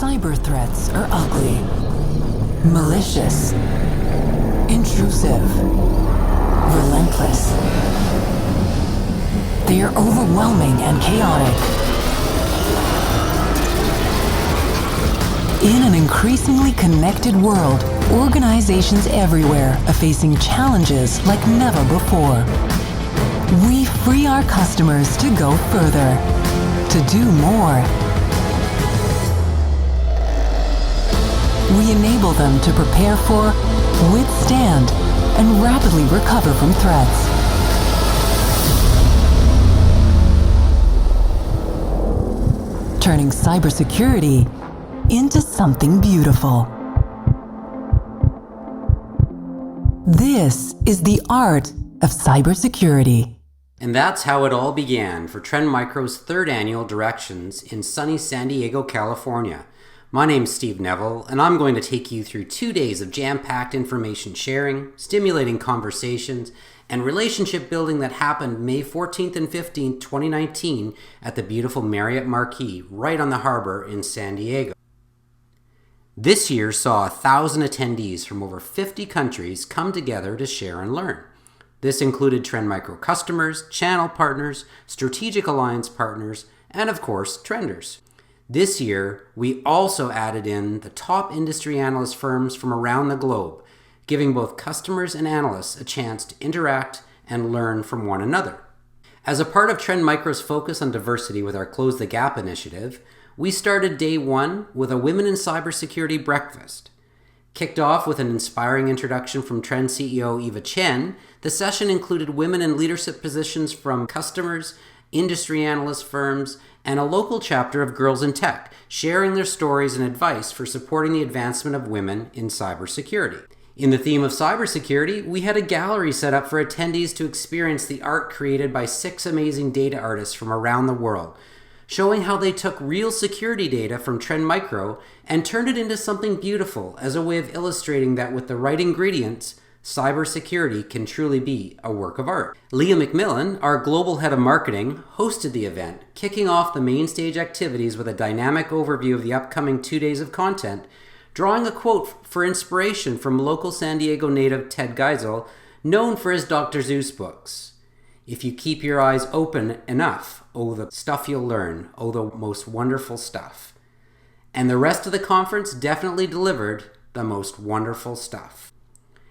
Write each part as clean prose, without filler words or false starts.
Cyber threats are ugly, malicious, intrusive, relentless. They are overwhelming and chaotic. In an increasingly connected world, organizations everywhere are facing challenges like never before. We free our customers to go further, to do more. We enable them to prepare for, withstand, and rapidly recover from threats. Turning cybersecurity into something beautiful. This is the art of cybersecurity. And that's how it all began for Trend Micro's third annual Directions in sunny San Diego, California. My name's Steve Neville, and I'm going to take you through 2 days of jam-packed information sharing, stimulating conversations, and relationship building that happened May 14th and 15th, 2019 at the beautiful Marriott Marquis right on the harbor in San Diego. This year saw 1,000 attendees from over 50 countries come together to share and learn. This included Trend Micro customers, channel partners, strategic alliance partners, and of course, trenders. This year, we also added in the top industry analyst firms from around the globe, giving both customers and analysts a chance to interact and learn from one another. As a part of Trend Micro's focus on diversity with our Close the Gap initiative, we started day one with a Women in Cybersecurity breakfast. Kicked off with an inspiring introduction from Trend CEO Eva Chen, the session included women in leadership positions from customers, industry analyst firms, and a local chapter of Girls in Tech, sharing their stories and advice for supporting the advancement of women in cybersecurity. In the theme of cybersecurity, we had a gallery set up for attendees to experience the art created by 6 amazing data artists from around the world, showing how they took real security data from Trend Micro and turned it into something beautiful as a way of illustrating that with the right ingredients, cybersecurity can truly be a work of art. Leah McMillan, our global head of marketing, hosted the event, kicking off the main stage activities with a dynamic overview of the upcoming 2 days of content, drawing a quote for inspiration from local San Diego native Ted Geisel, known for his Dr. Seuss books. If you keep your eyes open enough, oh, the stuff you'll learn, oh, the most wonderful stuff. And the rest of the conference definitely delivered the most wonderful stuff.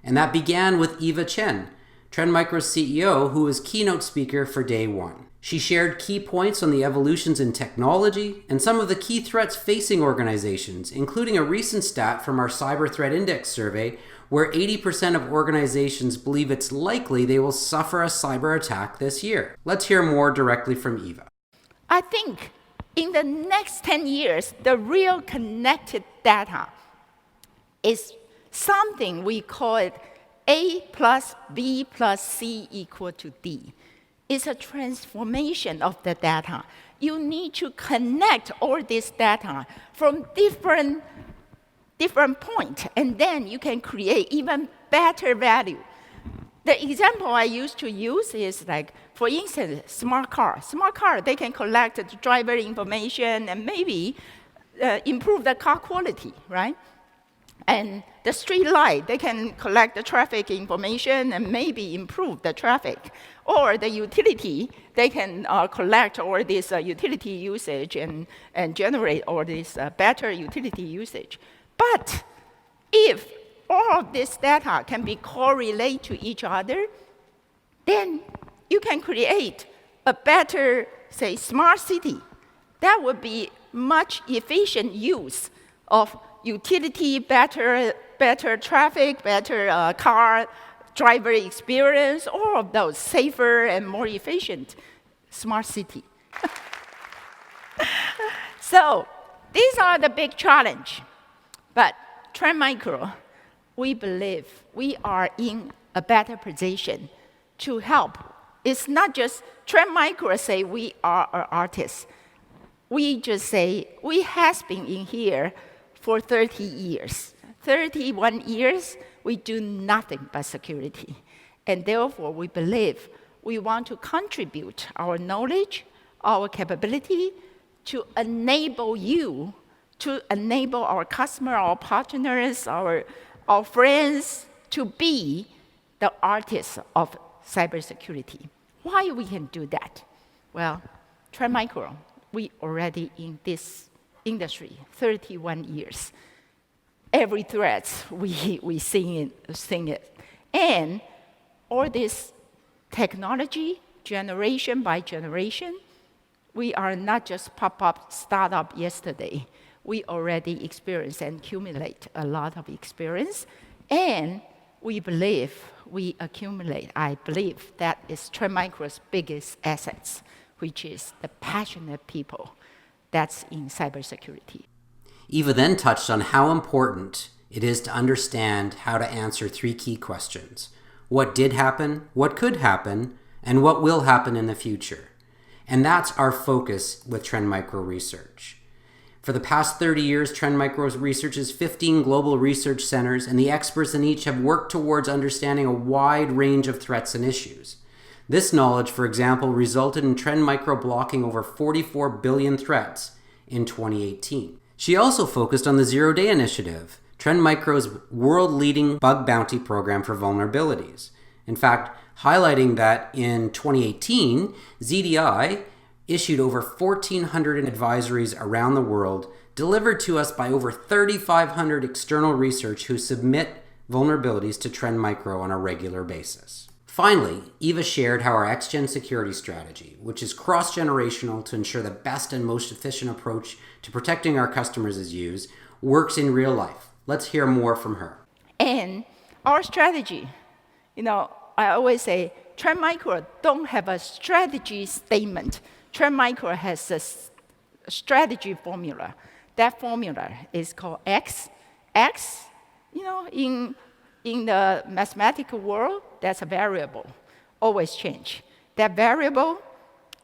And that began with Eva Chen, Trend Micro's CEO, who was keynote speaker for day one. She shared key points on the evolutions in technology and some of the key threats facing organizations, including a recent stat from our Cyber Threat Index survey, where 80% of organizations believe it's likely they will suffer a cyber attack this year. Let's hear more directly from Eva. I think in the next 10 years, the real connected data is something we call it A plus B plus C equal to D. It's a transformation of the data. You need to connect all this data from different points, and then you can create even better value. The example I used to use is like, for instance, smart car. Smart car, they can collect the driver information and maybe improve the car quality, right? And the street light, they can collect the traffic information and maybe improve the traffic. Or the utility, they can collect all this utility usage and generate all this better utility usage. But if all of this data can be correlated to each other, then you can create a better, say, smart city. That would be much efficient use of utility, better traffic, better car driver experience, all of those safer and more efficient smart city. So these are the big challenge. But Trend Micro, we believe we are in a better position to help. It's not just Trend Micro say we are an artist. We just say we has been in here for 30 years. 31 years, we do nothing but security. And therefore, we believe we want to contribute our knowledge, our capability to enable you to enable our customer, our partners, our friends to be the artists of cybersecurity. Why we can do that? Well, Trend Micro, we already in this industry 31 years. Every threat we sing it. And all this technology, generation by generation, we are not just pop-up startup yesterday. We already experience and accumulate a lot of experience. And we believe we accumulate, I believe that is Trend Micro's biggest assets, which is the passionate people that's in cybersecurity. Eva then touched on how important it is to understand how to answer 3 key questions. What did happen, what could happen, and what will happen in the future. And that's our focus with Trend Micro Research. For the past 30 years, Trend Micro researches 15 global research centers, and the experts in each have worked towards understanding a wide range of threats and issues. This knowledge, for example, resulted in Trend Micro blocking over 44 billion threats in 2018. She also focused on the Zero Day Initiative, Trend Micro's world-leading bug bounty program for vulnerabilities. In fact, highlighting that in 2018, ZDI issued over 1,400 advisories around the world, delivered to us by over 3,500 external research who submit vulnerabilities to Trend Micro on a regular basis. Finally, Eva shared how our X-Gen security strategy, which is cross-generational to ensure the best and most efficient approach to protecting our customers is used, works in real life. Let's hear more from her. And our strategy, I always say, Trend Micro don't have a strategy statement. Trend Micro has a strategy formula. That formula is called X. X, in the mathematical world, that's a variable, always change. That variable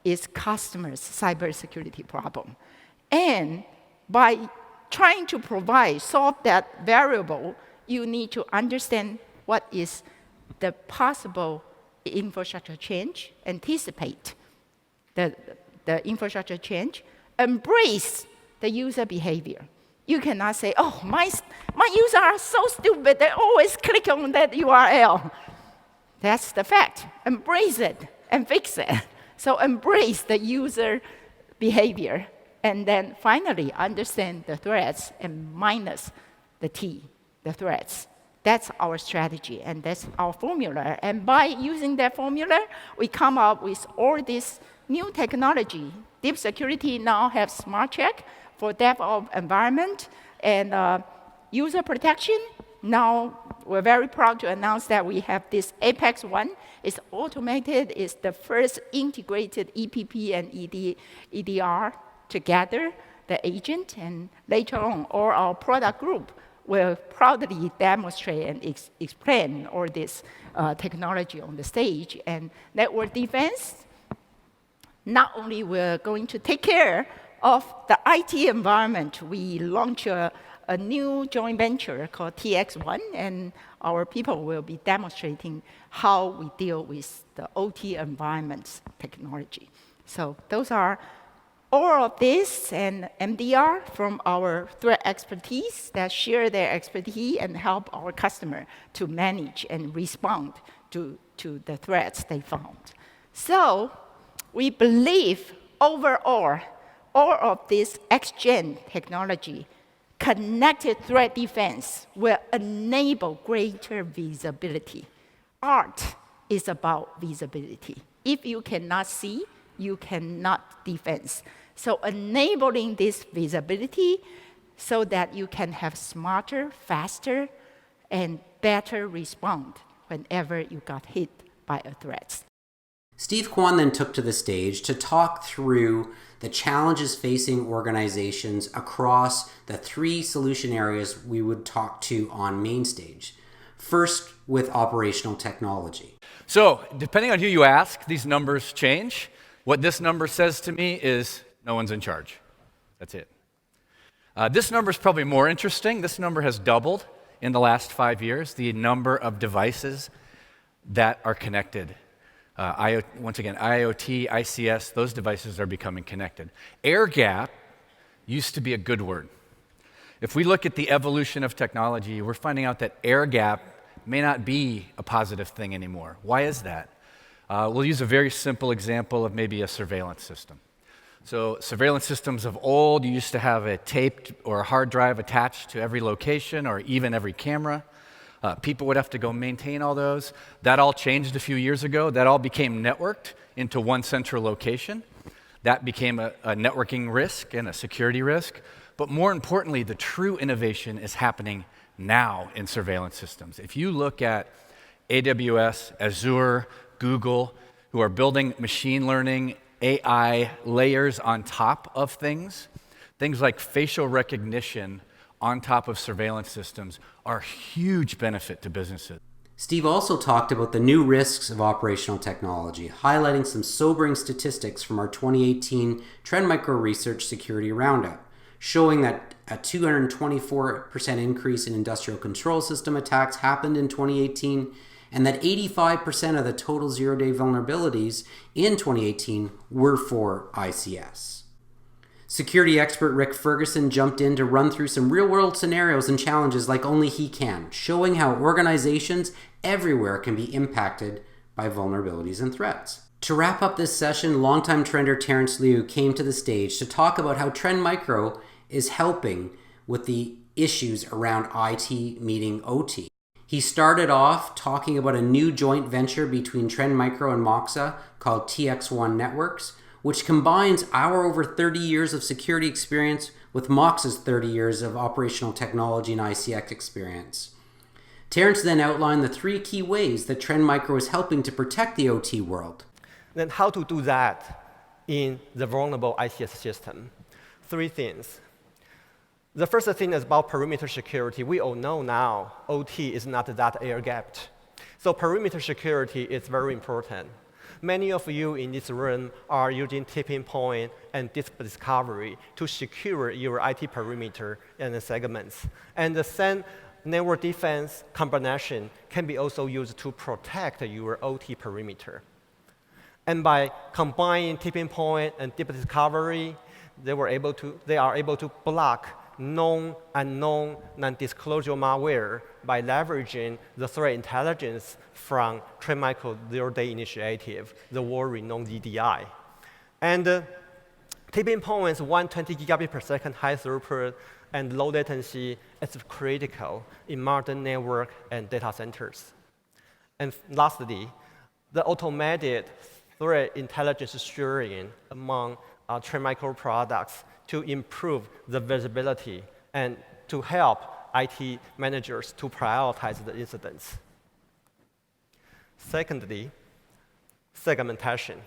is customers' cybersecurity problem. And by trying to solve that variable, you need to understand what is the possible infrastructure change, anticipate the infrastructure change, embrace the user behavior. You cannot say, oh, my users are so stupid, they always click on that URL. That's the fact. Embrace it and fix it. So embrace the user behavior, and then finally understand the threats and minus the T, the threats. That's our strategy, and that's our formula. And by using that formula, we come up with all this new technology. Deep security now has smart check for DevOps environment and user protection. Now, we're very proud to announce that we have this Apex One. It's automated. It's the first integrated EPP and EDR together, the agent. And later on, all our product group will proudly demonstrate and explain all this technology on the stage. And network defense, not only we're going to take care of the IT environment, we launch a new joint venture called TX1, and our people will be demonstrating how we deal with the OT environments technology. So those are all of this and MDR from our threat expertise that share their expertise and help our customer to manage and respond to the threats they found. So we believe overall, all of this X-Gen technology, connected threat defense, will enable greater visibility. Art is about visibility. If you cannot see, you cannot defense. So enabling this visibility so that you can have smarter, faster, and better respond whenever you got hit by a threat. Steve Kwan then took to the stage to talk through the challenges facing organizations across the 3 solution areas we would talk to on mainstage. First, with operational technology. So, depending on who you ask, these numbers change. What this number says to me is no one's in charge. That's it. This number is probably more interesting. This number has doubled in the last 5 years, the number of devices that are connected. Once again, IoT, ICS, those devices are becoming connected. Air gap used to be a good word. If we look at the evolution of technology, we're finding out that air gap may not be a positive thing anymore. Why is that? We'll use a very simple example of maybe a surveillance system. So surveillance systems of old, you used to have a taped or a hard drive attached to every location or even every camera. People would have to go maintain all those. That all changed a few years ago. That all became networked into one central location. That became a networking risk and a security risk. But more importantly, the true innovation is happening now in surveillance systems. If you look at AWS, Azure, Google, who are building machine learning, AI layers on top of things like facial recognition on top of surveillance systems are a huge benefit to businesses. Steve also talked about the new risks of operational technology, highlighting some sobering statistics from our 2018 Trend Micro Research Security Roundup, showing that a 224% increase in industrial control system attacks happened in 2018, and that 85% of the total zero-day vulnerabilities in 2018 were for ICS. Security expert Rick Ferguson jumped in to run through some real-world scenarios and challenges like only he can, showing how organizations everywhere can be impacted by vulnerabilities and threats. To wrap up this session, longtime trender Terrence Liu came to the stage to talk about how Trend Micro is helping with the issues around IT meeting OT. He started off talking about a new joint venture between Trend Micro and Moxa called TX1 Networks, which combines our over 30 years of security experience with Moxa's 30 years of operational technology and ICX experience. Terrence then outlined the 3 key ways that Trend Micro is helping to protect the OT world. Then how to do that in the vulnerable ICS system? 3 things. The first thing is about perimeter security. We all know now OT is not that air-gapped. So perimeter security is very important. Many of you in this room are using tipping point and disk discovery to secure your IT perimeter and the segments. And the same network defense combination can be also used to protect your OT perimeter. And by combining tipping point and deep discovery, they are able to block known, unknown, non-disclosure malware by leveraging the threat intelligence from Trend Micro Zero-Day Initiative, the world-renowned ZDI. And tipping points 120 gigabit per second high throughput and low latency is critical in modern network and data centers. And lastly, the automated threat intelligence sharing among Trend Micro products to improve the visibility and to help IT managers to prioritize the incidents. Secondly, segmentation.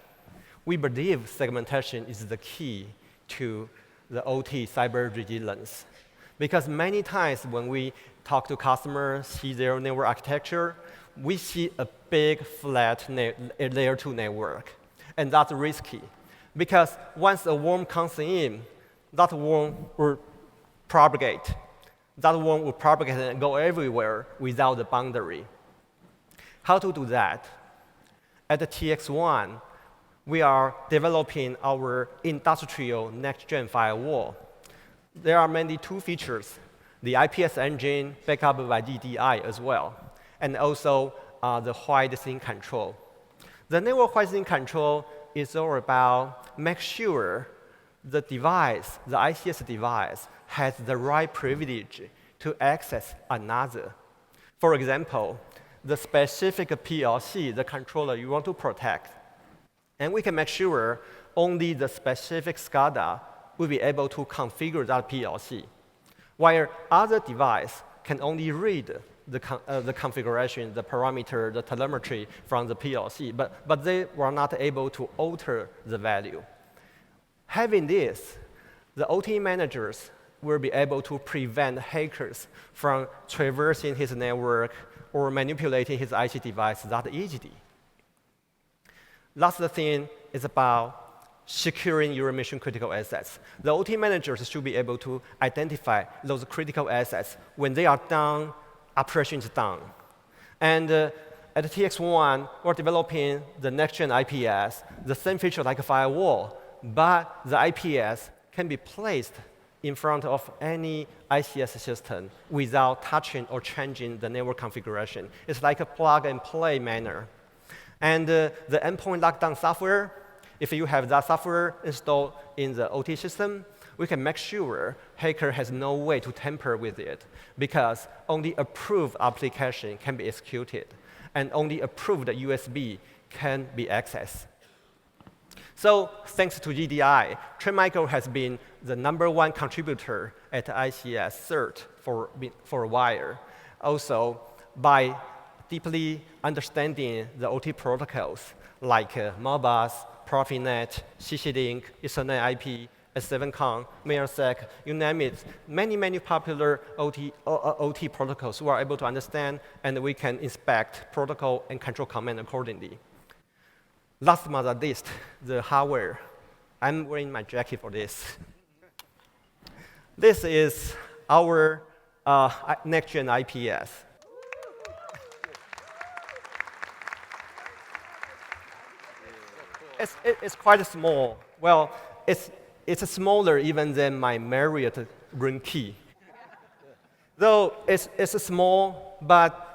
We believe segmentation is the key to the OT cyber resilience. Because many times when we talk to customers, see their network architecture, we see a big flat layer 2 network. And that's risky. Because once a worm comes in, that worm will propagate. That worm will propagate and go everywhere without the boundary. How to do that? At the TX1, we are developing our industrial next-gen firewall. There are mainly 2 features, the IPS engine backed up by DDI as well, and also the white scene control. The network white scene control is all about make sure the device, the ICS device, has the right privilege to access another. For example, the specific PLC, the controller you want to protect. And we can make sure only the specific SCADA will be able to configure that PLC, while other device can only read the configuration, the parameter, the telemetry from the PLC, but they were not able to alter the value. Having this, the OT managers will be able to prevent hackers from traversing his network or manipulating his IC device that easily. Last thing is about securing your mission-critical assets. The OT managers should be able to identify those critical assets when they are down, operation is down. And at TX1, we're developing the next-gen IPS, the same feature like a firewall, but the IPS can be placed in front of any ICS system without touching or changing the network configuration. It's like a plug-and-play manner. And the endpoint lockdown software, if you have that software installed in the OT system, we can make sure hacker has no way to tamper with it, because only approved application can be executed, and only approved USB can be accessed. So thanks to GDI, Trend Micro has been the #1 contributor at ICS CERT for a while. Also, by deeply understanding the OT protocols like Modbus, Profinet, CC-Link, Ethernet IP, S7CON, MailSec, you name it, many popular OT protocols we are able to understand, and we can inspect protocol and control command accordingly. Last but not least, the hardware. I'm wearing my jacket for this. This is our next-gen IPS. It's quite small. Well, it's smaller even than my Marriott room key. Though it's small, but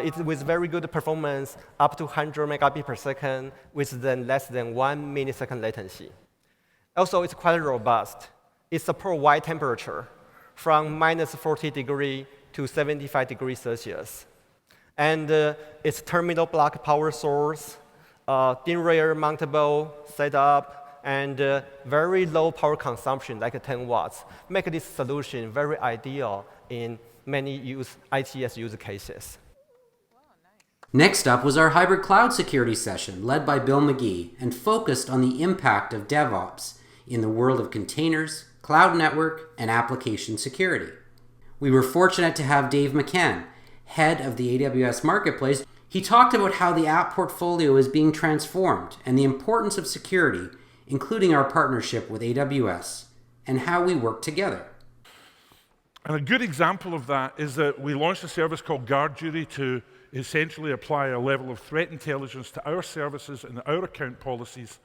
it's with very good performance, up to 100 megabits per second, with less than 1 millisecond latency. Also, it's quite robust. It supports wide temperature, from -40 degrees to 75 degrees Celsius. And it's terminal block power source, thin rear mountable setup, and very low power consumption, like 10 watts, make this solution very ideal in many ITS use cases. Next up was our hybrid cloud security session led by Bill McGee and focused on the impact of DevOps in the world of containers, cloud network, and application security. We were fortunate to have Dave McCann, head of the AWS Marketplace. He talked about how the app portfolio is being transformed and the importance of security, including our partnership with AWS, and how we work together. And a good example of that is that we launched a service called GuardDuty to essentially apply a level of threat intelligence to our services and our account policies.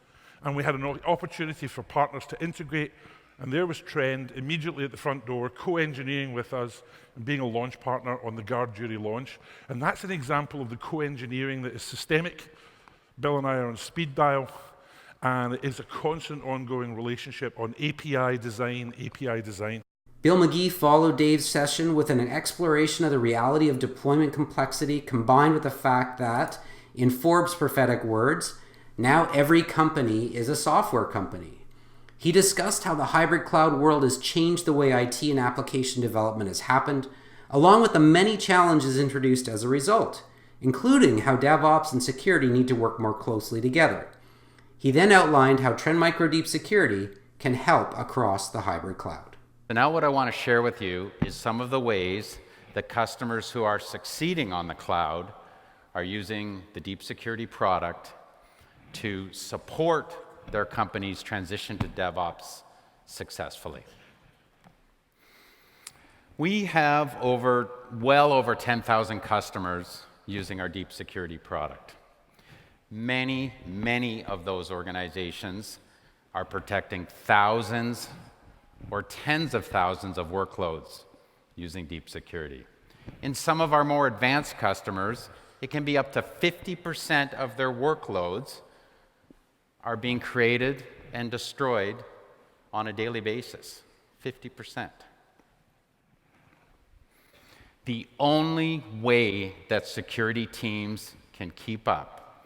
And we had an opportunity for partners to integrate, and there was Trend immediately at the front door, co-engineering with us and being a launch partner on the GuardDuty launch. And that's an example of the co-engineering that is systemic. Bill and I are on speed dial, and it is a constant ongoing relationship on API design. Bill McGee followed Dave's session with an exploration of the reality of deployment complexity, combined with the fact that, in Forbes' prophetic words, now every company is a software company. He discussed how the hybrid cloud world has changed the way IT and application development has happened, along with the many challenges introduced as a result, including how DevOps and security need to work more closely together. He then outlined how Trend Micro Deep Security can help across the hybrid cloud. So now what I want to share with you is some of the ways that customers who are succeeding on the cloud are using the Deep Security product to support their company's transition to DevOps successfully. We have well over 10,000 customers using our Deep Security product. Many of those organizations are protecting thousands or tens of thousands of workloads using Deep Security. In some of our more advanced customers, it can be up to 50% of their workloads are being created and destroyed on a daily basis. 50%. The only way that security teams can keep up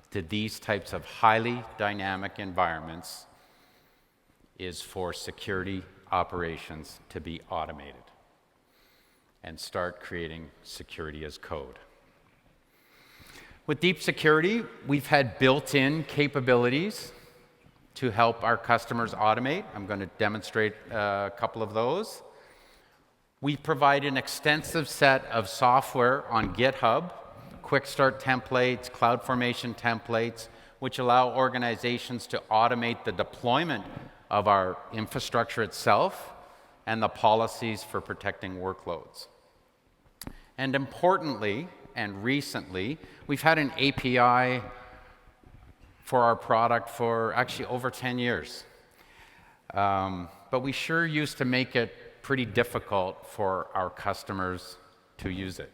to these types of highly dynamic environments is for security operations to be automated and start creating security as code. With Deep Security, we've had built-in capabilities to help our customers automate. I'm going to demonstrate a couple of those. We provide an extensive set of software on GitHub, quick start templates, CloudFormation templates, which allow organizations to automate the deployment of our infrastructure itself and the policies for protecting workloads. And importantly, and recently, we've had an API for our product for actually over 10 years. but we sure used to make it pretty difficult for our customers to use it.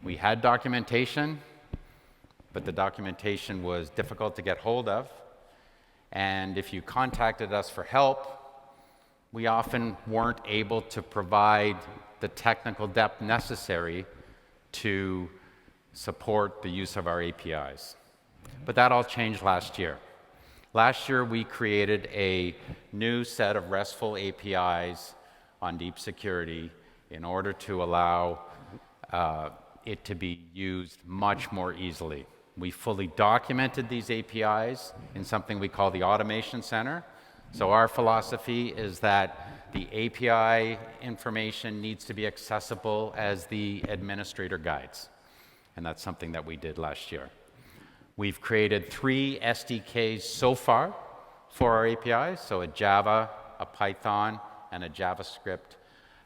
We had documentation, but the documentation was difficult to get hold of. And if you contacted us for help, we often weren't able to provide the technical depth necessary to support the use of our APIs. But that all changed last year. Last year, we created a new set of RESTful APIs on deep security in order to allow it to be used much more easily. We fully documented these APIs in something we call the Automation Center. So our philosophy is that the API information needs to be accessible as the administrator guides. And that's something that we did last year. We've created 3 SDKs so far for our APIs, so a Java, a Python, and a JavaScript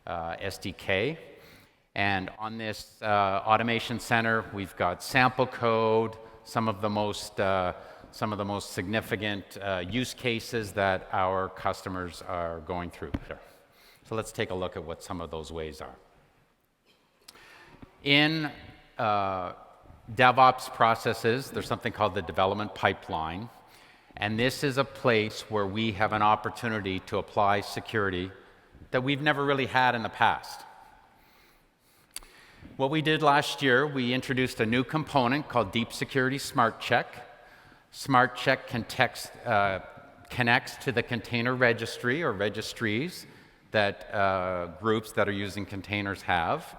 SDK. And on this Automation Center, we've got sample code, some of the most significant use cases that our customers are going through. So let's take a look at what some of those ways are. In DevOps processes, there's something called the development pipeline. And this is a place where we have an opportunity to apply security that we've never really had in the past. What we did last year, we introduced a new component called Deep Security Smart Check. Smart Check connects to the container registry or registries that groups that are using containers have.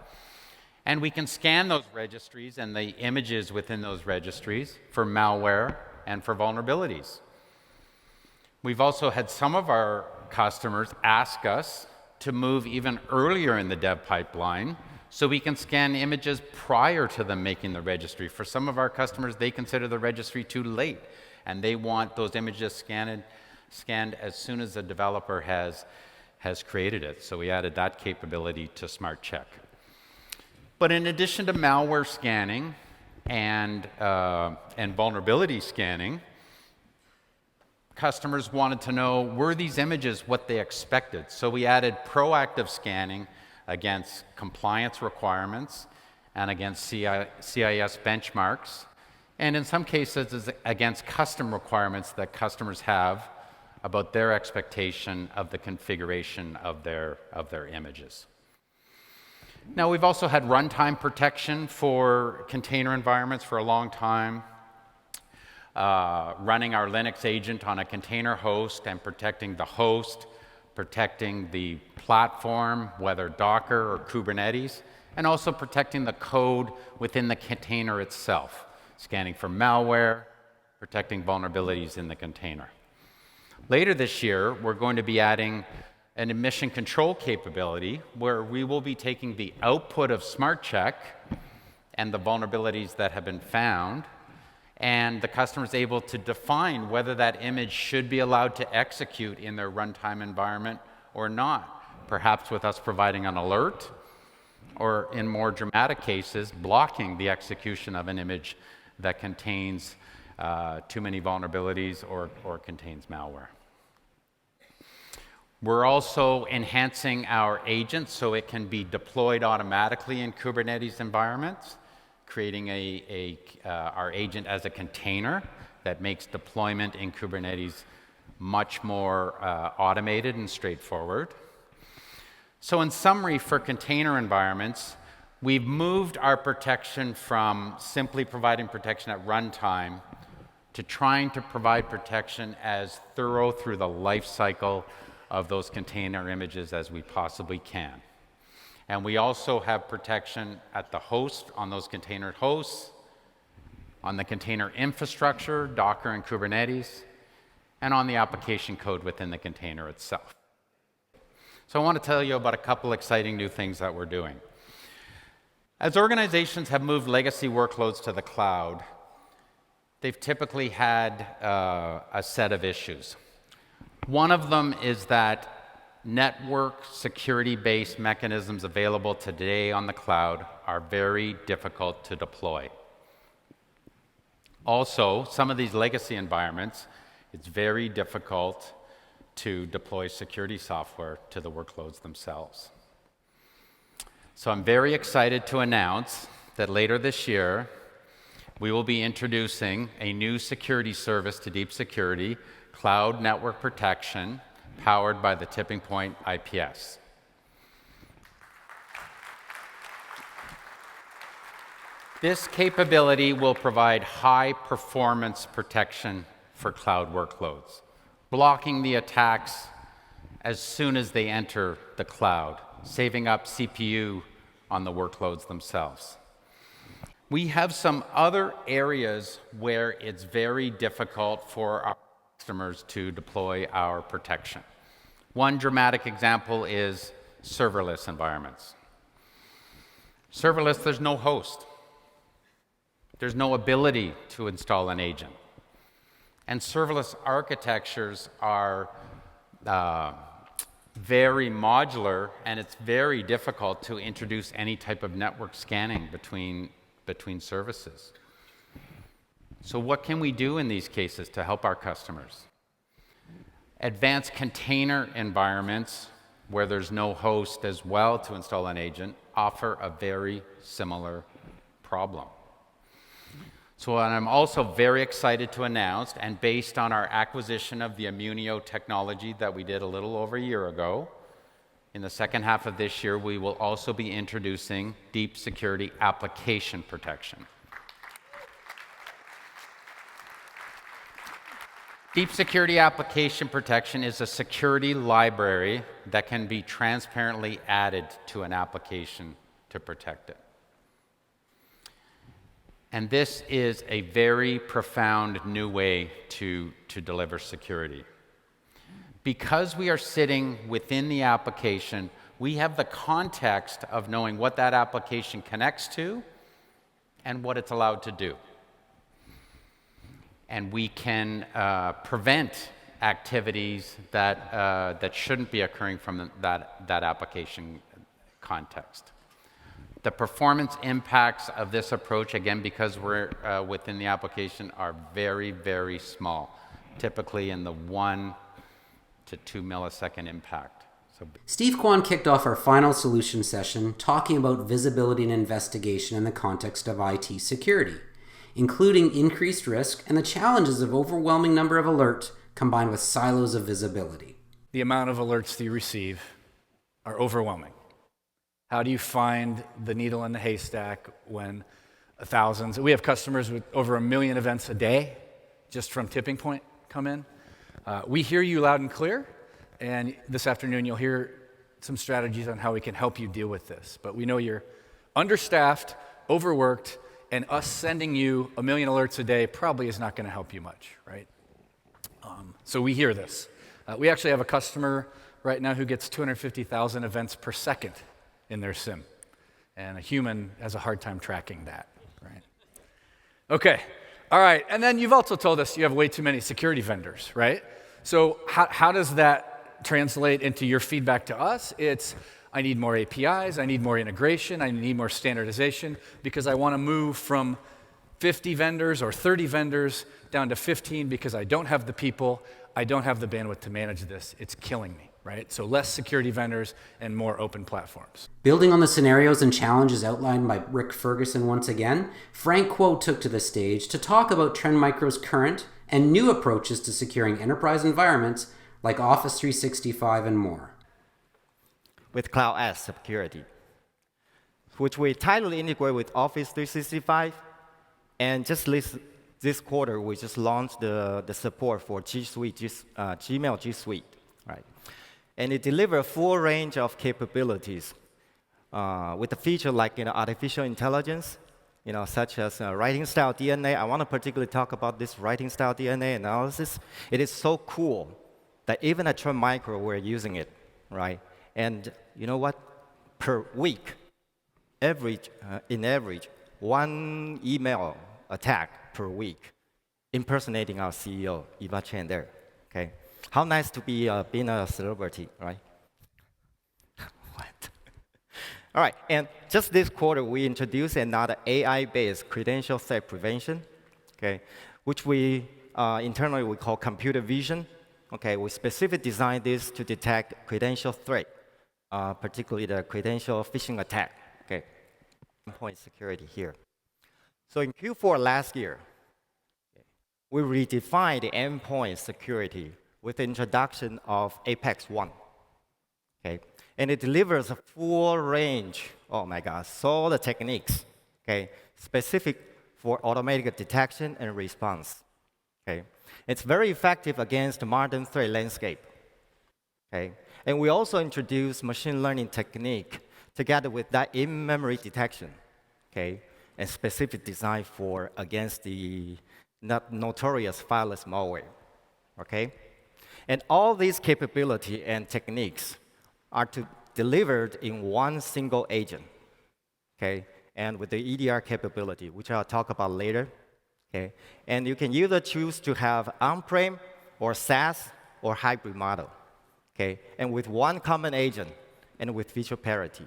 And we can scan those registries and the images within those registries for malware and for vulnerabilities. We've also had some of our customers ask us to move even earlier in the dev pipeline so we can scan images prior to them making the registry. For some of our customers, they consider the registry too late, and they want those images scanned as soon as the developer has created it. So we added that capability to Smart Check. But in addition to malware scanning and vulnerability scanning, customers wanted to know, were these images what they expected? So we added proactive scanning against compliance requirements and against CIS benchmarks, and in some cases against custom requirements that customers have about their expectation of the configuration of their images. Now, we've also had runtime protection for container environments for a long time, running our Linux agent on a container host and protecting the host, protecting the platform, whether Docker or Kubernetes, and also protecting the code within the container itself, scanning for malware, protecting vulnerabilities in the container. Later this year, we're going to be adding an emission control capability where we will be taking the output of Smart Check and the vulnerabilities that have been found, and the customer is able to define whether that image should be allowed to execute in their runtime environment or not, perhaps with us providing an alert, or in more dramatic cases, blocking the execution of an image that contains too many vulnerabilities or contains malware. We're also enhancing our agent so it can be deployed automatically in Kubernetes environments, creating our agent as a container that makes deployment in Kubernetes much more automated and straightforward. So in summary, for container environments, we've moved our protection from simply providing protection at runtime to trying to provide protection as thorough through the life cycle of those container images as we possibly can. And we also have protection at the host, on those container hosts, on the container infrastructure, Docker and Kubernetes, and on the application code within the container itself. So I want to tell you about a couple exciting new things that we're doing. As organizations have moved legacy workloads to the cloud, they've typically had a set of issues. One of them is that network security-based mechanisms available today on the cloud are very difficult to deploy. Also, some of these legacy environments, it's very difficult to deploy security software to the workloads themselves. So I'm very excited to announce that later this year, we will be introducing a new security service to deep security, cloud network protection, powered by the Tipping Point IPS. This capability will provide high-performance protection for cloud workloads, blocking the attacks as soon as they enter the cloud, saving up CPU on the workloads themselves. We have some other areas where it's very difficult for our customers to deploy our protection. One dramatic example is serverless environments. Serverless, there's no host. There's no ability to install an agent. And serverless architectures are very modular, and it's very difficult to introduce any type of network scanning between services. So what can we do in these cases to help our customers? Advanced container environments, where there's no host as well to install an agent, offer a very similar problem. So I'm also very excited to announce, and based on our acquisition of the Immunio technology that we did a little over a year ago, in the second half of this year, we will also be introducing deep security application protection. Deep security application protection is a security library that can be transparently added to an application to protect it. And this is a very profound new way to deliver security. Because we are sitting within the application, we have the context of knowing what that application connects to and what it's allowed to do. And we can prevent activities that shouldn't be occurring from that application context. The performance impacts of this approach, again, because we're within the application, are very, very small, typically in the 1 to 2 millisecond impact. Steve Kwan kicked off our final solution session talking about visibility and investigation in the context of IT security, including increased risk and the challenges of overwhelming number of alerts combined with silos of visibility. The amount of alerts that you receive are overwhelming. How do you find the needle in the haystack when thousands? We have customers with over 1 million events a day just from Tipping Point come in. We hear you loud and clear, and this afternoon you'll hear some strategies on how we can help you deal with this. But we know you're understaffed, overworked, and us sending you 1 million alerts a day probably is not going to help you much, right? So we hear this. We actually have a customer right now who gets 250,000 events per second in their SIM. And a human has a hard time tracking that, right? Okay, all right. And then you've also told us you have way too many security vendors, right? So how does that translate into your feedback to us? It's, I need more APIs, I need more integration, I need more standardization, because I want to move from 50 vendors or 30 vendors down to 15 because I don't have the people, I don't have the bandwidth to manage this. It's killing me. Right? So less security vendors and more open platforms. Building on the scenarios and challenges outlined by Rick Ferguson once again, Frank Kuo took to the stage to talk about Trend Micro's current and new approaches to securing enterprise environments like Office 365 and more. With Cloud as security, which we tightly integrate with Office 365, and just this quarter, we just launched the support for G Suite, Gmail G Suite, right? And it delivers a full range of capabilities with a feature like artificial intelligence, such as writing style DNA. I want to particularly talk about this writing style DNA analysis. It is so cool that even at Trend Micro, we're using it, right? And you know what? Per week, in average, 1 email attack per week, impersonating our CEO, Eva Chen there, okay? How nice to be being a celebrity, right? What? All right, and just this quarter, we introduced another AI-based credential theft prevention, okay, which we internally we call computer vision, Okay, we specifically designed this to detect credential threat, particularly the credential phishing attack. Okay, endpoint security here. So in Q4 last year, we redefined the endpoint security with the introduction of Apex One. Okay, and it delivers a full range. Oh my God, so the techniques. Okay, specific for automatic detection and response. Okay, it's very effective against the modern threat landscape. Okay, and we also introduced machine learning technique together with that in-memory detection. Okay, and specific design for against the notorious fileless malware. Okay, and all these capability and techniques are delivered in one single agent. Okay, and with the EDR capability, which I'll talk about later. Okay, and you can either choose to have on-prem or SaaS or hybrid model. Okay, and with one common agent and with feature parity.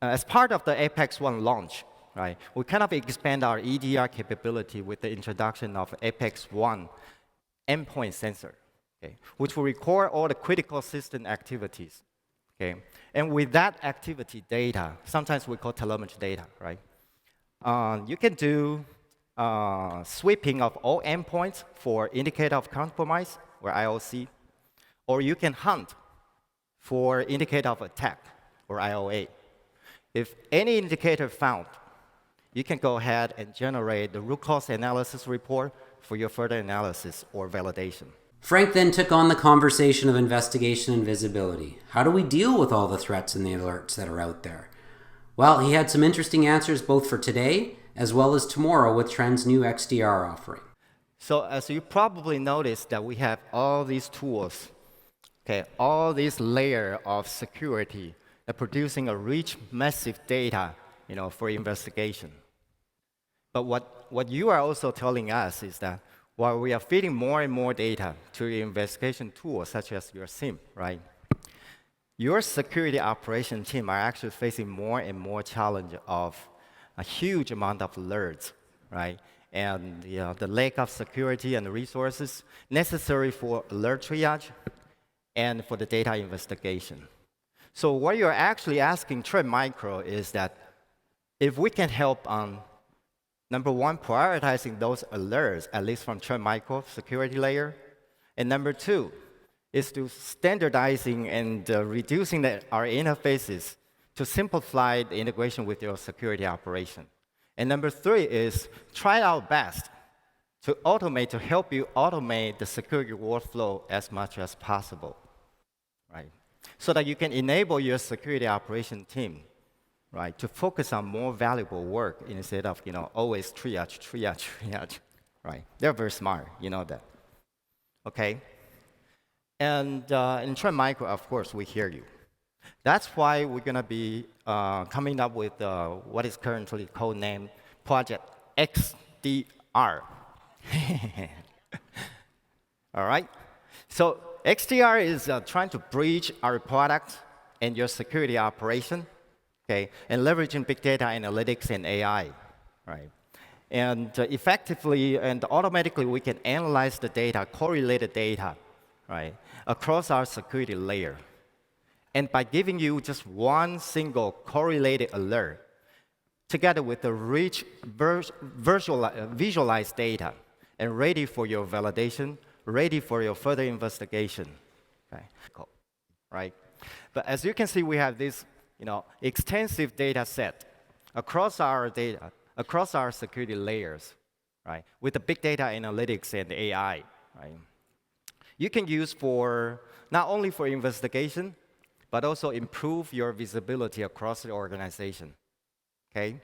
As part of the Apex One launch, right, we kind of expand our EDR capability with the introduction of Apex One endpoint sensor, okay, which will record all the critical system activities. Okay, and with that activity data, sometimes we call telemetry data, right? You can do sweeping of all endpoints for indicator of compromise, or IOC, or you can hunt for indicator of attack, or IOA. If any indicator found, you can go ahead and generate the root cause analysis report for your further analysis or validation. Frank then took on the conversation of investigation and visibility. How do we deal with all the threats and the alerts that are out there? Well, he had some interesting answers both for today as well as tomorrow with Trend's new XDR offering. So as you probably noticed that we have all these tools, okay, all these layers of security that producing a rich, massive data, for investigation. But what you are also telling us is that while we are feeding more and more data to your investigation tools, such as your SIEM, right? Your security operation team are actually facing more and more challenge of a huge amount of alerts, right? And the lack of security and resources necessary for alert triage and for the data investigation. So what you're actually asking Trend Micro is that if we can help on, number one, prioritizing those alerts, at least from Trend Micro security layer, and number two, is to standardizing and reducing our interfaces to simplify the integration with your security operation. And number three is try our best to help you automate the security workflow as much as possible, right? So that you can enable your security operation team, right, to focus on more valuable work instead of, always triage, right? They're very smart, you know that, okay? And in Trend Micro, of course, we hear you. That's why we're going to be coming up with what is currently codenamed Project XDR. All right? So XDR is trying to bridge our product and your security operation, okay, and leveraging big data analytics and AI, right? And effectively and automatically, we can analyze the data, correlated data, right, across our security layer. And by giving you just one single correlated alert, together with the rich visualized data, and ready for your validation, ready for your further investigation, okay, right? But as you can see, we have this, extensive data set across our data, across our security layers, right, with the big data analytics and AI, right? You can use for not only for investigation, but also improve your visibility across the organization, okay?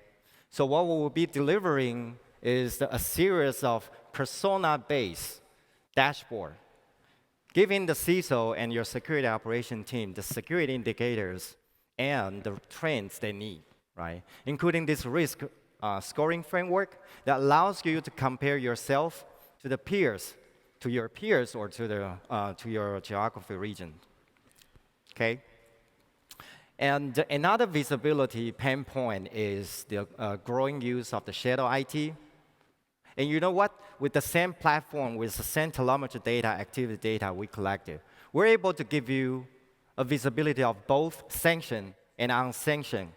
So what we will be delivering is a series of persona-based dashboard, giving the CISO and your security operation team the security indicators and the trends they need, right? Including this risk scoring framework that allows you to compare yourself to the peers, to your peers or to your geography region, okay? And another visibility pain point is the growing use of the shadow IT. And you know what? With the same platform, with the same telemetry data, activity data we collected, we're able to give you a visibility of both sanctioned and unsanctioned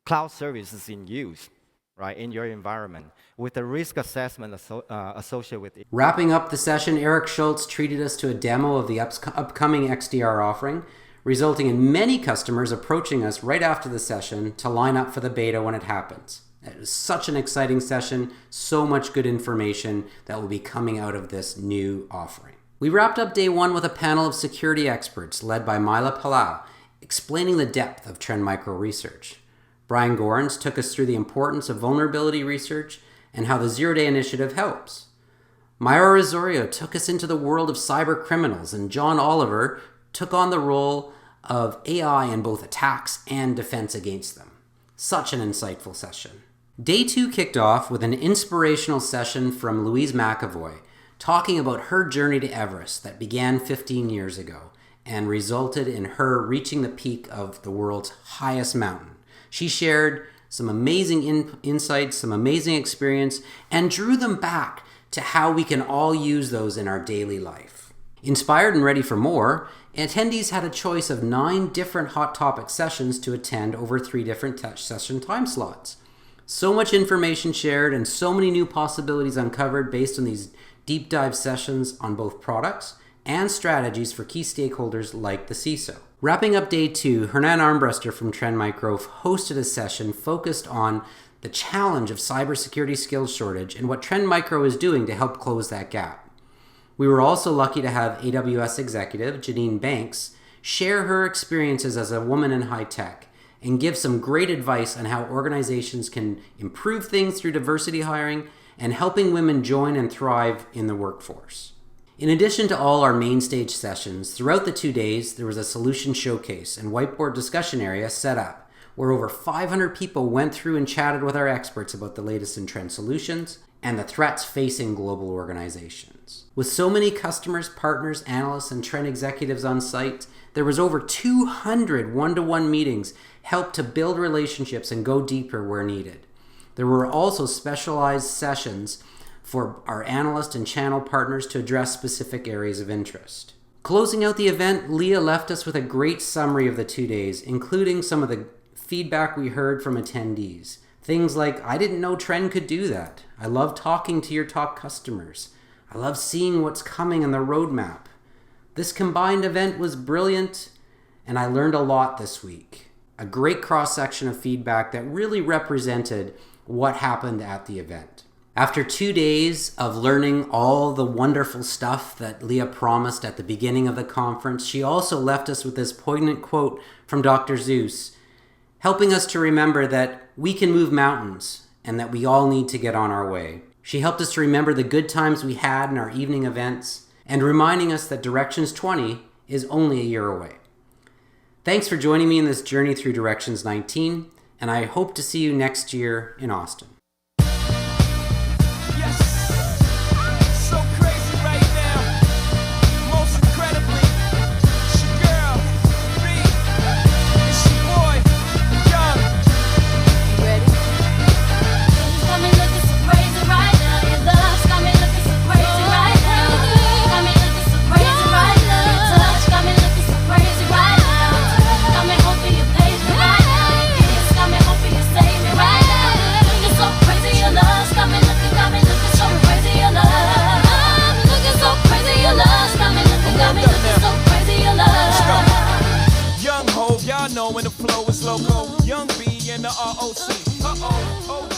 cloud services in use, right, in your environment, with the risk assessment associated with it. Wrapping up the session, Eric Schultz treated us to a demo of the upcoming XDR offering, resulting in many customers approaching us right after the session to line up for the beta when it happens. It was such an exciting session, so much good information that will be coming out of this new offering. We wrapped up day one with a panel of security experts led by Mila Palau, explaining the depth of Trend Micro research. Brian Gorns took us through the importance of vulnerability research and how the Zero Day Initiative helps. Mayra Osorio took us into the world of cyber criminals, and John Oliver took on the role of AI in both attacks and defense against them. Such an insightful session. Day two kicked off with an inspirational session from Louise McAvoy, talking about her journey to Everest that began 15 years ago and resulted in her reaching the peak of the world's highest mountain. She shared some amazing insights, some amazing experience, and drew them back to how we can all use those in our daily life. Inspired and ready for more, attendees had a choice of 9 different hot topic sessions to attend over 3 different session time slots. So much information shared and so many new possibilities uncovered based on these deep dive sessions on both products and strategies for key stakeholders like the CISO. Wrapping up day 2, Hernan Armbruster from Trend Micro hosted a session focused on the challenge of cybersecurity skills shortage and what Trend Micro is doing to help close that gap. We were also lucky to have AWS executive Janine Banks share her experiences as a woman in high tech and give some great advice on how organizations can improve things through diversity hiring and helping women join and thrive in the workforce. In addition to all our main stage sessions, throughout the 2 days, there was a solution showcase and whiteboard discussion area set up, where over 500 people went through and chatted with our experts about the latest in trend solutions and the threats facing global organizations. With so many customers, partners, analysts, and trend executives on site, there was over 200 one-to-one meetings helped to build relationships and go deeper where needed. There were also specialized sessions for our analyst and channel partners to address specific areas of interest. Closing out the event, Leah left us with a great summary of the 2 days, including some of the feedback we heard from attendees. Things like, I didn't know Trend could do that. I love talking to your top customers. I love seeing what's coming in the roadmap. This combined event was brilliant, and I learned a lot this week. A great cross-section of feedback that really represented what happened at the event. After 2 days of learning all the wonderful stuff that Leah promised at the beginning of the conference, she also left us with this poignant quote from Dr. Zeus, helping us to remember that we can move mountains and that we all need to get on our way. She helped us to remember the good times we had in our evening events and reminding us that Directions 20 is only a year away. Thanks for joining me in this journey through Directions 19, and I hope to see you next year in Austin. Y'all know when the flow is loco. Young B and the ROC. Uh-oh.